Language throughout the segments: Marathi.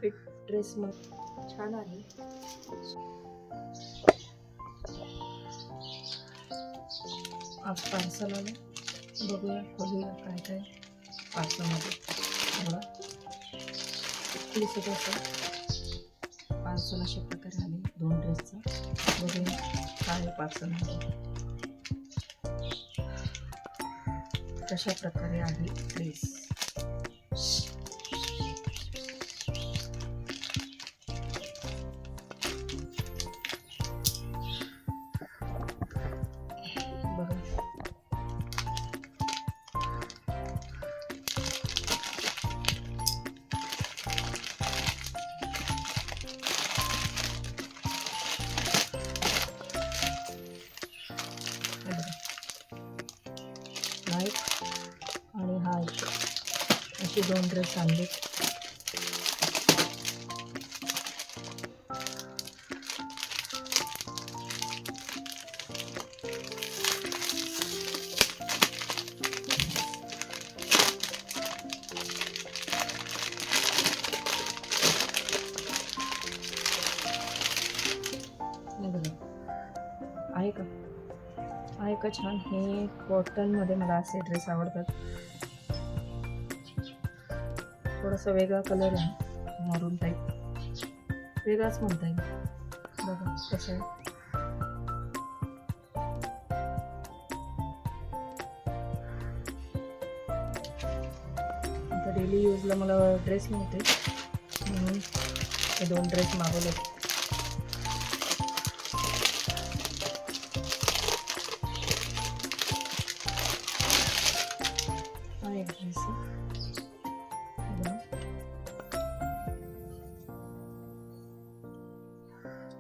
फिट ड्रेस मग छान आहे. आज पार्सल आलं, बघूया खोलूया काय काय पार्सलमध्ये. बघा इतकी सगळं पार्सल अशा प्रकारे आले 2 ड्रेसचं. बघूया काय पार्सलमध्ये कशा प्रकारे आहे ड्रेस. बघा नाईट आणि हा एक असे 2 ड्रेस आणले. आहे का छान. हे कॉटनमध्ये मला असे ड्रेस आवडतात. थोडासा वेगळा कलर आहे, मरून टाईप, वेगळाच म्हणता येईल. बघा कसं आहे. आता डेली यूजला मला ड्रेस नव्हते म्हणून हे 2 ड्रेस मागवले. हा एक ड्रेस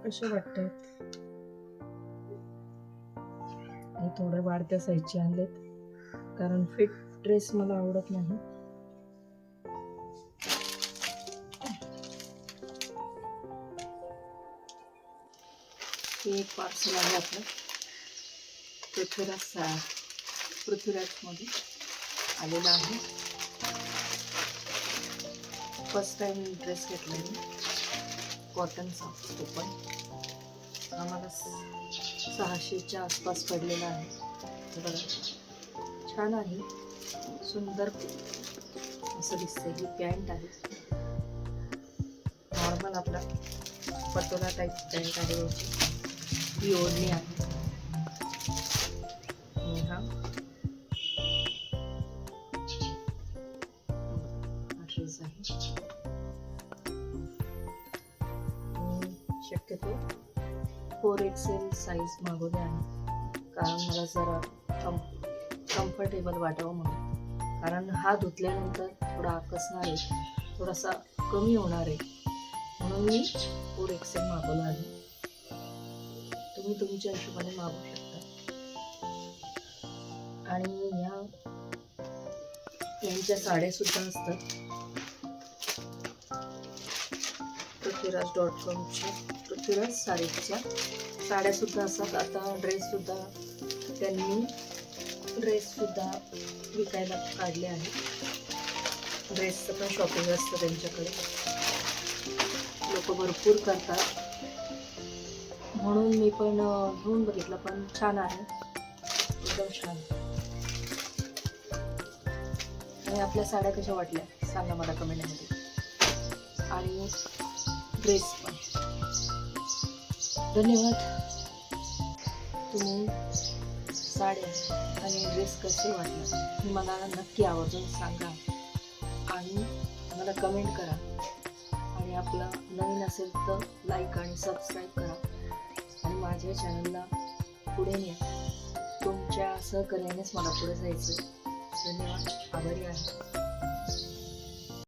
कसे वाटतात. हे थोडे वाढत्या साईजचे आणलेत कारण फिट ड्रेस मला आवडत नाही. हे एक पार्सल आहे आपलं पृथ्वीराजमध्ये आलेलं आहे. फर्स्ट टाइम ड्रेस घेतला मी कॉटनचा. तो पण आम्हाला 600च्या आसपास पडलेला आहे. बघा छान आहे, सुंदर असं दिसते. ही पॅन्ट आहे, नॉर्मल आपला पटोला टाईप पॅन्ट आहे याची. ही ओढणी आहे. हा ड्रेस आहे. शक्यतो 4XL साईज मागवली आहे कारण मला जरा कम्फर्टेबल वाटावं म्हणून. कारण हा धुतल्यानंतर थोडा आकसणार आहे, थोडासा कमी होणार आहे म्हणून मी 4XL मागवला आहे. तुम्ही तुमच्या हिशोबाने मागवू शकता. आणि यांच्या साड्या सुद्धा असतात. पृथ्वीराज.com पृथ्वीराज साडीच्या साड्या सुद्धा असतात. आता त्यांनी ड्रेस सुद्धा विकायला काढले आहे. ड्रेसचं पण शॉपिंग असतं त्यांच्याकडे, लोक भरपूर करतात म्हणून मी पण घेऊन बघितलं. पण छान आहे, एकदम छान. आणि आपल्या साड्या कशा वाटल्या सांगा मला कमेंटमध्ये. आणि ड्रेस पण धन्यवाद. तुम्ही साड्या आणि ड्रेस कसे वाटले हे मला नक्की आवर्जून सांगा आणि मला कमेंट करा. आणि आपला नवीन असेल तर लाईक आणि सबस्क्राईब करा आणि माझ्या चॅनलला पुढे न्या. तुमच्या सहकार्यानेच मला पुढे जायचं. धन्यवाद, आभारी आहे.